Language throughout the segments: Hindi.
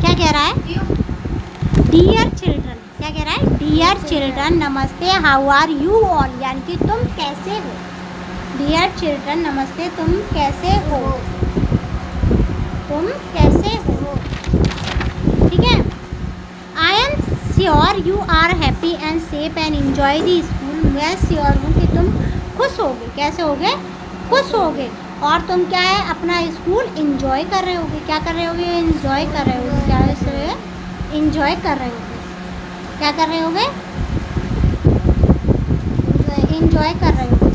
क्या कह रहा है? डियर चिल्ड्रन, क्या कह रहा है? डियर चिल्ड्रन नमस्ते, हाउ आर यू ऑल, यानी कि तुम कैसे हो। डियर चिल्ड्रन नमस्ते, तुम कैसे हो, तुम कैसे हो, ठीक है। I am sure you are happy and safe and enjoy the school, मैं श्योर हूँ कि तुम खुश होगे। कैसे होगे? खुश होगे। और तुम क्या है, अपना स्कूल एंजॉय कर रहे होगे। क्या कर रहे होगे? एंजॉय कर रहे होगे। क्या एंजॉय कर रहे होगे, क्या कर रहे होगे? एंजॉय कर रहे होगे।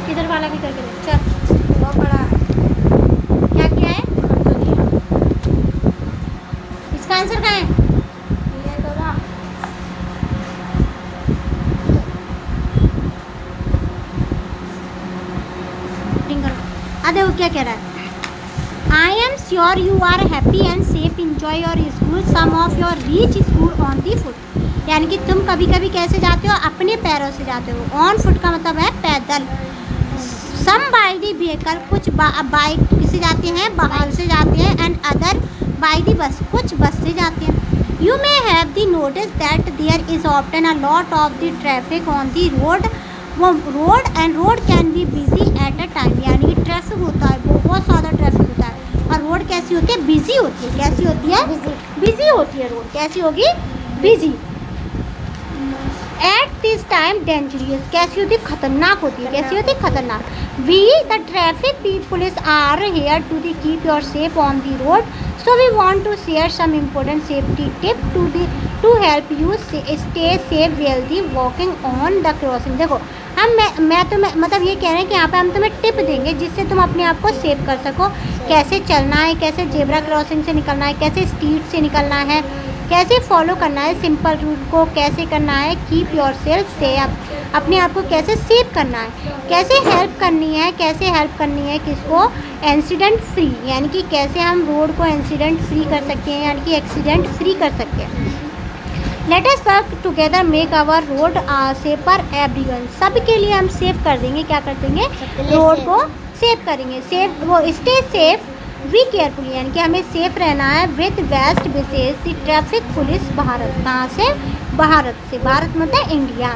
किधर वाला भी करके दे, चल वो पड़ा क्या किया है? इसका आंसर क्या है? ये तो ना देखो क्या कह रहा है। I am sure you are happy and safe enjoy your school, some of your reach school on the foot, यानी कि तुम कभी कभी कैसे जाते हो? अपने पैरों से जाते हो। ऑन फुट का मतलब है पैदल। सम बाई दी व्हीकल, कुछ बाइक से जाते हैं, वाहन से जाते हैं, एंड अदर बाई दी बस, कुछ बस से जाते हैं। You may have the notice that there is often a lot of the traffic on the road, वो road and road can be busy at a time, यानी कि ट्रैफिक होता है, बहुत ज़्यादा ट्रैफिक होता है। और रोड कैसी होती है? बिजी होती है। कैसी होती है? बिजी होती है रोड। कैसी होगी? Busy. At this time dangerous, कैसी होती है? खतरनाक होती है। कैसी होती है? खतरनाक। We the traffic police are here to the keep your safe on the road, so we want to share some important safety tip to help you stay safe well the walking on the crossing. देखो हम मतलब ये कह रहे हैं कि यहाँ पे हम तुम्हें टिप देंगे जिससे तुम अपने आप को सेव कर सको। कैसे चलना है, कैसे जेब्रा क्रॉसिंग से निकलना है, कैसे स्ट्रीट से निकलना है, कैसे फॉलो करना है सिंपल रूल को, कैसे करना है कीप योर सेल्फ सेफ, अपने आप को कैसे सेव करना है, कैसे हेल्प करनी है, कैसे हेल्प करनी है किसको? इंसिडेंट फ्री, यानी कि कैसे हम रोड को इंसिडेंट फ्री कर सकते हैं, यानी कि एक्सीडेंट फ्री कर सकते हैं। Let us work together make our road safer everyone, सब के लिए हम सेव कर देंगे। क्या कर देंगे? रोड को सेव करेंगे। सेफ वो स्टे सेफ वी केयरफुली, यानी कि हमें सेफ रहना है with best wishes the traffic police Bharat. कहाँ से? भारत से। भारत मतलब India.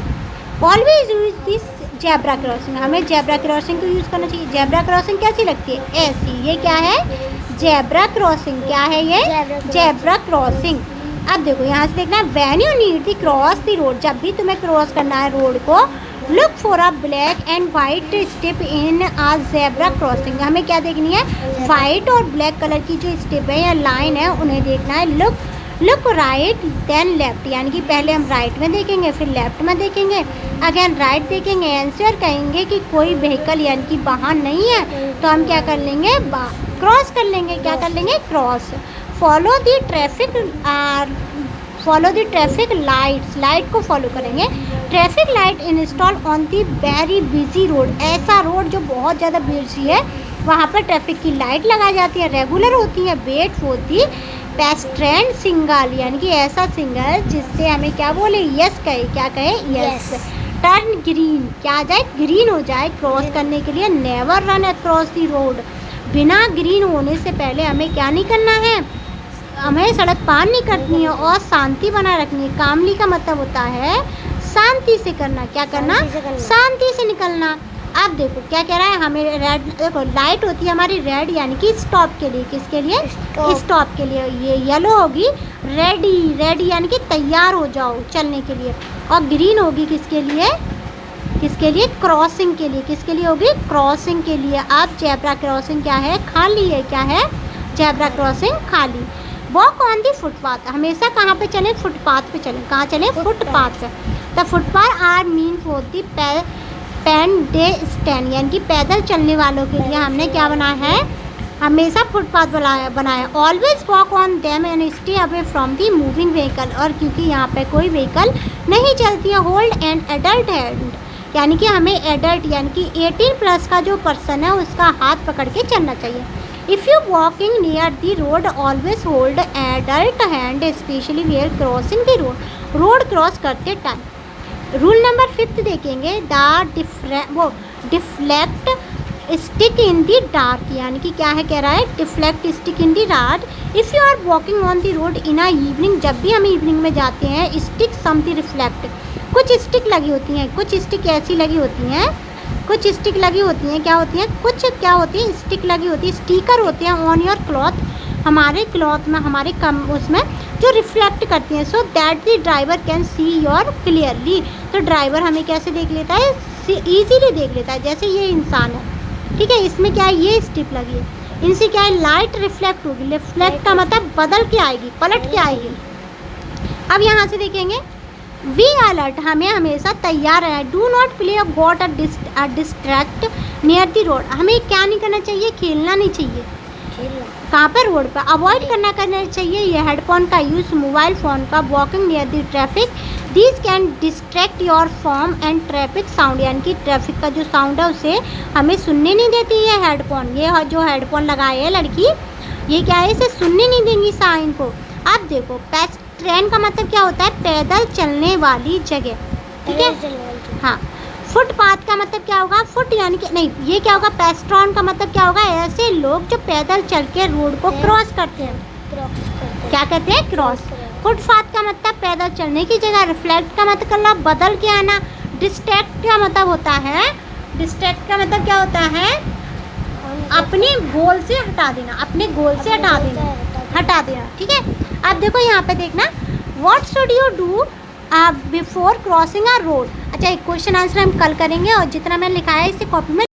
Always use this zebra crossing, हमें जेब्रा क्रॉसिंग को यूज़ करना चाहिए। जेब्रा क्रॉसिंग कैसी लगती है? ऐसी। ये क्या है? Zebra crossing. क्या है ये? Zebra crossing. अब देखो यहाँ से देखना, when you need the cross the road, जब भी तुम्हें क्रॉस करना है रोड को, look for a black and white strip in a zebra crossing, हमें क्या देखनी है? वाइट और ब्लैक कलर की जो स्टिप है या लाइन है उन्हें देखना है। लुक राइट देन लेफ्ट, यानी कि पहले हम राइट में देखेंगे फिर लेफ्ट में देखेंगे, अगेन राइट देखेंगे, आंसर कहेंगे कि कोई व्हीकल यानी कि वाहन नहीं है तो हम क्या कर लेंगे? क्रॉस कर लेंगे। क्या कर लेंगे? Cross. Follow the traffic lights, light को फॉलो करेंगे। Traffic light install on the very busy road, ऐसा रोड जो बहुत ज़्यादा बिजी है वहाँ पर ट्रैफिक की लाइट लगाई जाती है, रेगुलर होती है। वेट होती पेस्ट्रेंट सिंगल, यानी कि ऐसा सिंगल जिससे हमें क्या बोले? यस कहे। क्या कहे? यस। टर्न ग्रीन, क्या आ जाए? ग्रीन हो जाए क्रॉस करने के लिए। Never run across the road, बिना ग्रीन होने से पहले हमें क्या नहीं करना है? हमें सड़क पार नहीं करनी है और शांति बनाए रखनी है। कामली का मतलब होता है शांति से करना। क्या करना? शांति से निकलना। अब देखो क्या कह रहा है हमें? रेड, देखो लाइट होती है हमारी रेड, यानी कि स्टॉप के लिए। किसके लिए? स्टॉप के लिए। ये येलो होगी रेडी, रेडी यानी कि तैयार हो जाओ चलने के लिए। और ग्रीन होगी किसके लिए? किसके लिए? क्रॉसिंग के लिए। किसके लिए होगी? क्रॉसिंग के लिए। अब जेब्रा क्रॉसिंग क्या है? खाली है। क्या है? जेब्रा क्रॉसिंग खाली। वॉक ऑन दी फुटपाथ, हमेशा कहाँ पे चलें? फुटपाथ पे चलें। कहाँ चलें? फुटपाथ पे। The footpath are mean for the pen stand, यानी कि पैदल चलने वालों के लिए हमने क्या बनाया है? हमेशा फुटपाथ बनाया। Always walk on them and stay away from the moving vehicle, और क्योंकि यहाँ पे कोई व्हीकल नहीं चलती है। होल्ड एंड एडल्ट हैंड, यानी कि हमें एडल्ट यानी कि 18 प्लस का जो पर्सन है उसका हाथ पकड़ के चलना चाहिए। If you walking near the road always hold adult hand specially where crossing the road, road cross करते टाइम। रूल नंबर 5 देखेंगे, deflect stick in the dark, यानी कि क्या है, कह रहा है deflect stick in the dark. If you are walking on the road in a evening, जब भी हम इवनिंग में जाते हैं, स्टिक समथिंग रिफ्लेक्ट, कुछ स्टिक लगी होती हैं, कुछ स्टिक ऐसी लगी होती हैं, कुछ स्टिक लगी होती हैं, क्या होती हैं, कुछ क्या होती है, स्टिक लगी होती है, स्टिकर होते हैं ऑन योर क्लॉथ, हमारे क्लॉथ में, हमारे कम उसमें जो रिफ्लेक्ट करती हैं, so that the driver can see your clearly, तो ड्राइवर हमें कैसे देख लेता है, ईजीली देख लेता है। जैसे ये इंसान है, ठीक है, इसमें क्या है, ये स्टिक लगी है, इनसे क्या है, लाइट रिफ्लेक्ट होगी, रिफ्लेक्ट का मतलब बदल के आएगी, पलट के आएगी। अब यहाँ से देखेंगे, वी अलर्ट, हमें हमेशा तैयार रहना है, do not play a got a distract near the road, हमें क्या नहीं करना चाहिए, खेलना नहीं चाहिए, कहाँ पर, रोड पर। अवॉइड करना चाहिए ये हेडफोन का यूज़, मोबाइल फ़ोन का, walking near the traffic, this can distract your form and traffic sound, यानी कि ट्रैफिक का जो साउंड है उसे हमें सुनने नहीं देती ये हेडफोन, ये जो हेडफोन लगाए है लड़की, ये क्या है, इसे सुनने नहीं देंगी साइन को। अब देखो, ट्रेन का मतलब क्या होता है, पैदल चलने वाली जगह, ठीक है, हाँ। फुटपाथ का मतलब क्या होगा, फुट यानी कि नहीं, ये क्या होगा, पेस्ट्रॉन का मतलब क्या होगा, ऐसे लोग जो पैदल चल के रोड को क्रॉस करते हैं, क्या कहते हैं, क्रॉस। फुटपाथ का मतलब पैदल चलने की जगह, रिफ्लेक्ट का मतलब बदल के आना, डिस्ट्रैक्ट का मतलब होता है, डिस्ट्रैक्ट का मतलब क्या होता है, अपने गोल से हटा देना, अपने गोल से हटा देना, ठीक है। अब देखो यहाँ पे देखना, what should you do before crossing a road. अच्छा, एक क्वेश्चन आंसर हम कल करेंगे, और जितना मैंने लिखा है इसे कॉपी में